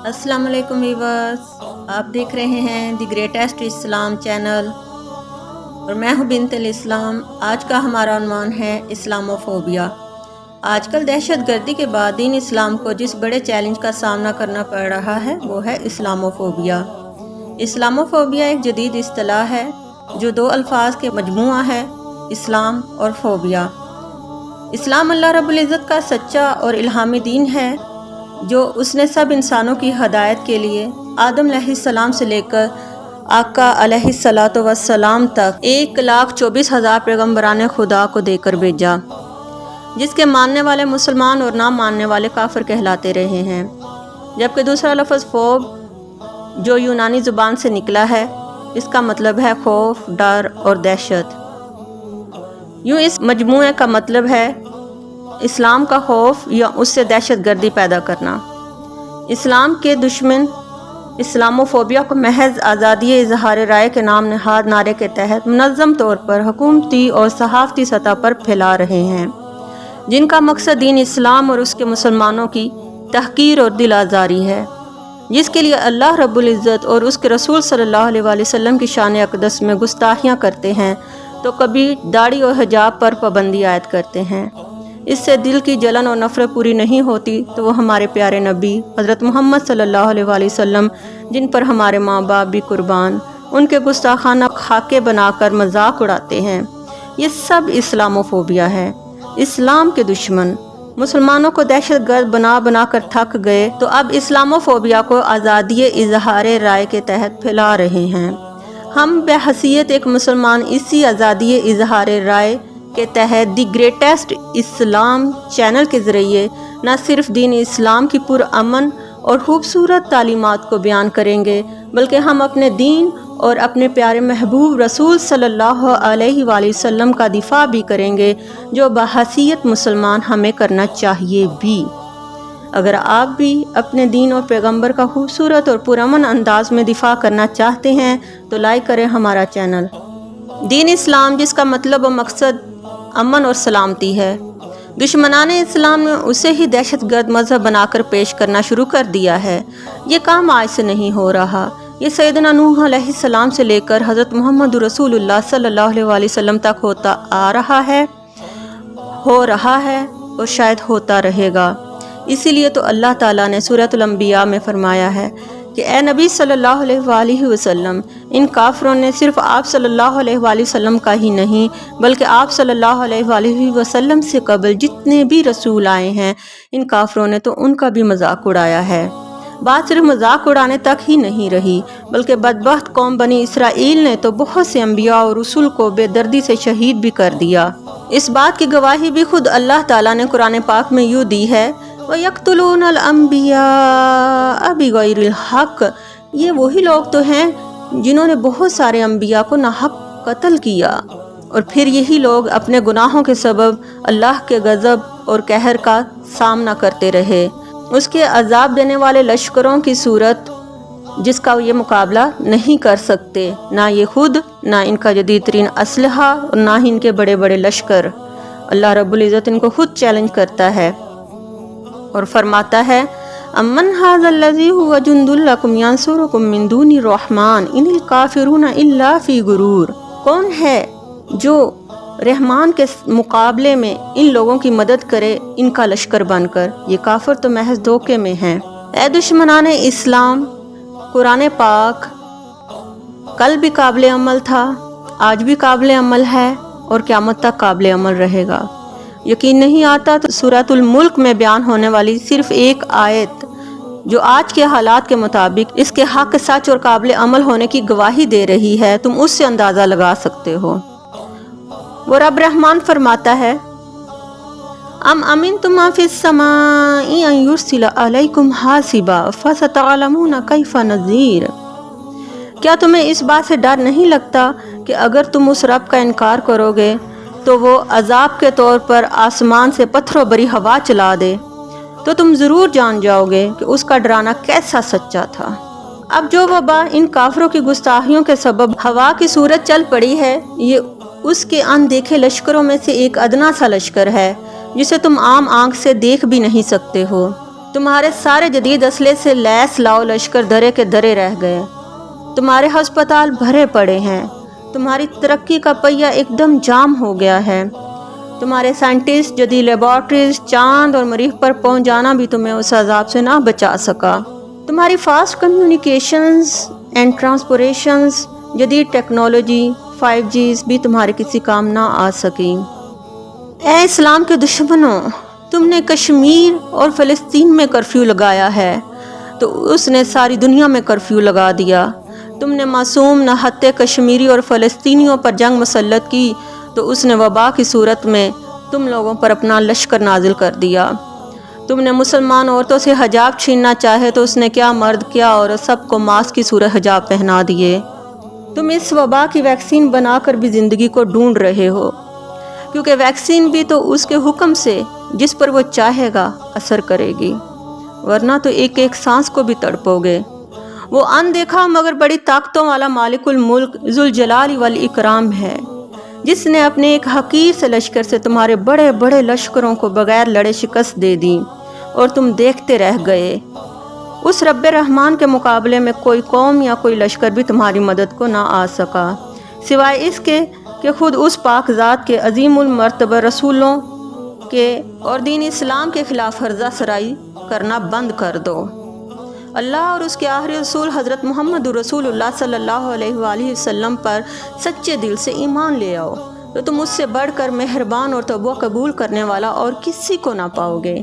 अस्सलाम वालेकुम वीवर्स, आप देख रहे हैं द ग्रेटेस्ट इस्लाम चैनल और मैं हूँ बिनतल इस्लाम। आज का हमारा उन्वान है इस्लामोफोबिया। आजकल दहशत गर्दी के बाद दीन इस्लाम को जिस बड़े चैलेंज का सामना करना पड़ रहा है वो है इस्लामोफोबिया। इस्लामोफोबिया एक जदीद इस्तिलाह है जो दो अल्फाज के मजमूआ है, इस्लाम और फोबिया। इस्लाम अल्लाह रब्बुल इज़्ज़त का सच्चा और इल्हामी दीन है जो उसने सब इंसानों की हदायत के लिए आदम अलैहिस्सलाम से लेकर आका अलैहिस्सलातु वस्सलाम तक 1,24,000 पैगम्बरान खुदा को देकर भेजा, जिसके मानने वाले मुसलमान और ना मानने वाले काफिर कहलाते रहे हैं। जबकि दूसरा लफ्ज़ फोब जो यूनानी ज़ुबान से निकला है, इसका मतलब है खौफ, डर और दहशत। यूँ इस मजमूए का मतलब है इस्लाम का खौफ या उससे दहशत गर्दी पैदा करना। इस्लाम के दुश्मन इस्लामोफोबिया को महज आज़ादी इजहार राय के नाम नहाद नारे के तहत मुनज़्ज़म तौर पर हुकूमती और सहाफ़ती सतह पर फैला रहे हैं, जिनका मकसद दीन इस्लाम और उसके मुसलमानों की तहक़ीर और दिल आज़ारी है, जिसके लिए अल्लाह रब्बुल इज़्ज़त और उसके रसूल सल्लल्लाहु अलैहि वसल्लम की शान अक़दस में गुस्ताखियाँ करते हैं तो कभी दाढ़ी और हिजाब पर पाबंदी आयद करते हैं। इससे दिल की जलन और नफ़रत पूरी नहीं होती तो वो हमारे प्यारे नबी हज़रत मोहम्मद सल्लल्लाहु अलैहि वसल्लम, जिन पर हमारे माँ बाप भी कुर्बान, उनके गुस्ताखाना खाके बनाकर मजाक उड़ाते हैं। ये सब इस्लामोफोबिया है। इस्लाम के दुश्मन मुसलमानों को दहशत गर्द बना बना कर थक गए तो अब इस्लामोफोबिया को आज़ादी इजहार राय के तहत फैला रहे हैं। हम बेहसियत एक मुसलमान इसी आज़ादी इजहार राय के तहत दी ग्रेटेस्ट इस्लाम चैनल के ज़रिए न सिर्फ दीन इस्लाम की पुरअमन और ख़ूबसूरत तालीमात को बयान करेंगे, बल्कि हम अपने दीन और अपने प्यारे महबूब रसूल सल्लल्लाहु अलैहि वसल्लम का दिफा भी करेंगे, जो बहसीयत मुसलमान हमें करना चाहिए भी। अगर आप भी अपने दीन और पैगंबर का खूबसूरत और पुरअमन अंदाज में दिफा करना चाहते हैं तो लाइक करें हमारा चैनल। दीन इस्लाम, जिसका मतलब और मकसद अमन और सलामती है, दुश्मनाने इस्लाम ने उसे ही दहशत गर्द मजहब बनाकर पेश करना शुरू कर दिया है। ये काम आज से नहीं हो रहा, ये सैयदना नूह अलैहिस्सलाम से लेकर हज़रत मोहम्मद रसूलुल्लाह सल्लल्लाहु अलैहि वसल्लम तक होता आ रहा है, हो रहा है और शायद होता रहेगा। इसीलिए तो अल्लाह ताला ने सूरतुल अंबिया में फरमाया है कि ए नबी सल्लल्लाहु अलैहि वसल्लम, इन काफिरों ने सिर्फ आप सल्लल्लाहु अलैहि वसल्लम का ही नहीं बल्कि आप सल्लल्लाहु अलैहि वसल्लम से कबल जितने भी रसूल आए हैं, इन काफिरों ने तो उनका भी मजाक उड़ाया है। बात सिर्फ मजाक उड़ाने तक ही नहीं रही, बल्कि बदबख्त कौम बनी इसराइल ने तो बहुत से अंबिया और रसूल को बेदर्दी से शहीद भी कर दिया। इस बात की गवाही भी खुद अल्लाह ताला ने कुरान पाक में यूँ दी है, वयक़्तुलूनल अंबिया बिग़ैरिल हक़। ये वही लोग तो हैं जिन्होंने बहुत सारे अंबिया को नाहक कत्ल किया, और फिर यही लोग अपने गुनाहों के सबब अल्लाह के गज़ब और कहर का सामना करते रहे। उसके अजाब देने वाले लश्करों की सूरत जिसका ये मुकाबला नहीं कर सकते, ना ये खुद, ना इनका जदीद तरीन असलहा और ना ही इनके बड़े बड़े लश्कर। अल्लाह रब्बुल इज़्ज़त इनको खुद चैलेंज करता है और फरमाता है, अमन हाज़ल्लज़ी हुवा जुंदुल लकुम यंसुरुकुम मिन दूनि रहमान इनिल काफिरूना इल्ला फी गुरूर। कौन है जो रहमान के मुकाबले में इन लोगों की मदद करे इनका लश्कर बनकर? ये काफिर तो महज धोखे में हैं। ए दुश्मनाने इस्लाम, कुरान पाक कल भी काबिल अमल था, आज भी काबिल अमल है और क़यामत तक काबिल अमल रहेगा। यकीन नहीं आता तो सूरतुल मुल्क में बयान होने वाली सिर्फ एक आयत जो आज के हालात के मुताबिक इसके हक, सच और काबिल अमल होने की गवाही दे रही है, तुम उससे अंदाज़ा लगा सकते हो। वो रब रहमान फरमाता है, अम अमिनतुम फिस समाई अन युरसिला अलैकुम हासिबा फसतअलमूना कैफा नज़ीर। क्या तुम्हें इस बात से डर नहीं लगता कि अगर तुम उस रब का इनकार करोगे तो वो अजाब के तौर पर आसमान से पत्थरों भरी हवा चला दे, तो तुम ज़रूर जान जाओगे कि उसका डराना कैसा सच्चा था। अब जो वबा इन काफिरों की गुस्ताखियों के सबब हवा की सूरत चल पड़ी है, ये उसके अनदेखे लश्करों में से एक अदना सा लश्कर है जिसे तुम आम आंख से देख भी नहीं सकते हो। تمہارے سارے جدید اسلحے سے لیس لاؤ لشکر درے کے درے رہ گئے، تمہارے ہسپتال بھرے پڑے ہیں، تمہاری ترقی کا پہیہ ایک دم جام ہو گیا ہے، تمہارے سائنٹسٹ جدید لیبارٹریز چاند اور مریخ پر پہنچ جانا بھی تمہیں اس عذاب سے نہ بچا سکا، تمہاری فاسٹ کمیونیکیشنز اینڈ ٹرانسپوریشنز جدید ٹیکنالوجی 5Gs بھی تمہارے کسی کام نہ آ سکی۔ اے اسلام کے دشمنوں، تم نے کشمیر اور فلسطین میں کرفیو لگایا ہے تو اس نے ساری دنیا میں کرفیو لگا دیا، تم نے معصوم نہتے کشمیری اور فلسطینیوں پر جنگ مسلط کی تو اس نے وبا کی صورت میں تم لوگوں پر اپنا لشکر نازل کر دیا، تم نے مسلمان عورتوں سے حجاب چھیننا چاہے تو اس نے کیا مرد کیا عورت سب کو ماسک کی صورت حجاب پہنا دیے، تم اس وبا کی ویکسین بنا کر بھی زندگی کو ڈھونڈ رہے ہو، کیونکہ ویکسین بھی تو اس کے حکم سے جس پر وہ چاہے گا اثر کرے گی، ورنہ تو ایک ایک سانس کو بھی تڑپو گے۔ وہ اندیکھا مگر بڑی طاقتوں والا مالک الملک ذوالجلال والاکرام ہے، جس نے اپنے ایک حقیر سے لشکر سے تمہارے بڑے بڑے لشکروں کو بغیر لڑے شکست دے دی اور تم دیکھتے رہ گئے۔ اس رب رحمان کے مقابلے میں کوئی قوم یا کوئی لشکر بھی تمہاری مدد کو نہ آ سکا، سوائے اس کے کہ خود اس پاک ذات کے عظیم المرتبہ رسولوں کے اور دین اسلام کے خلاف ہرزہ سرائی کرنا بند کر دو۔ اللہ اور اس کے آخری رسول حضرت محمد رسول اللہ صلی اللہ علیہ وآلہ وسلم پر سچے دل سے ایمان لے آؤ تو تم اس سے بڑھ کر مہربان اور توبہ قبول کرنے والا اور کسی کو نہ پاؤ گے،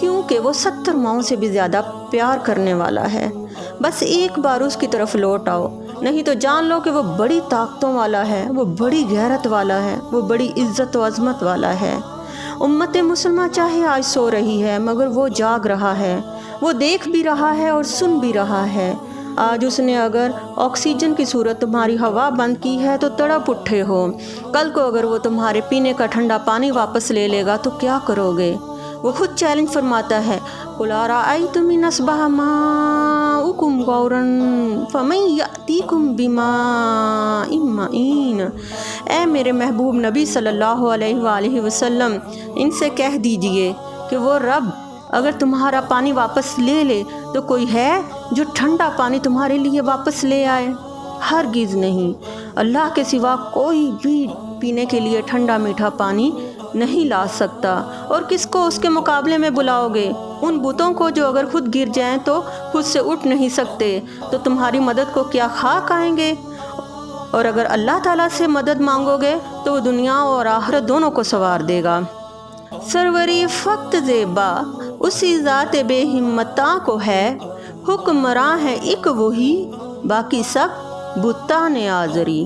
کیونکہ وہ 70 ماؤں سے بھی زیادہ پیار کرنے والا ہے۔ بس ایک بار اس کی طرف لوٹ آؤ، نہیں تو جان لو کہ وہ بڑی طاقتوں والا ہے، وہ بڑی غیرت والا ہے، وہ بڑی عزت و عظمت والا ہے۔ امت مسلمہ چاہے آج سو رہی ہے مگر وہ جاگ رہا ہے، وہ دیکھ بھی رہا ہے اور سن بھی رہا ہے۔ آج اس نے اگر آکسیجن کی صورت تمہاری ہوا بند کی ہے تو تڑپ اٹھے ہو، کل کو اگر وہ تمہارے پینے کا ٹھنڈا پانی واپس لے لے گا تو کیا کرو گے؟ وہ خود چیلنج فرماتا ہے، قُلْ أَرَأَيْتُمْ إِنْ أَصْبَحَ مَاؤُكُمْ غَوْرًا فَمَنْ يَأْتِيكُمْ بِمَاءٍ مَّعِينٍ۔ اے میرے محبوب نبی صلی اللہ علیہ وآلہ وسلم، ان سے کہہ دیجئے کہ وہ رب اگر تمہارا پانی واپس لے لے تو کوئی ہے جو ٹھنڈا پانی تمہارے لیے واپس لے آئے؟ ہرگز نہیں، اللہ کے سوا کوئی بھی پینے کے لیے ٹھنڈا میٹھا پانی نہیں لا سکتا، اور کس کو اس کے مقابلے میں بلاؤ گے؟ ان بتوں کو جو اگر خود گر جائیں تو خود سے اٹھ نہیں سکتے، تو تمہاری مدد کو کیا خاک آئیں گے؟ اور اگر اللہ تعالیٰ سے مدد مانگو گے تو وہ دنیا اور آخرت دونوں کو سنوار دے گا۔ سروری فقط زیبا اسی ذات بے ہمتاں کو ہے، حکمراں ہے ایک وہی، باقی سب بتان آزری۔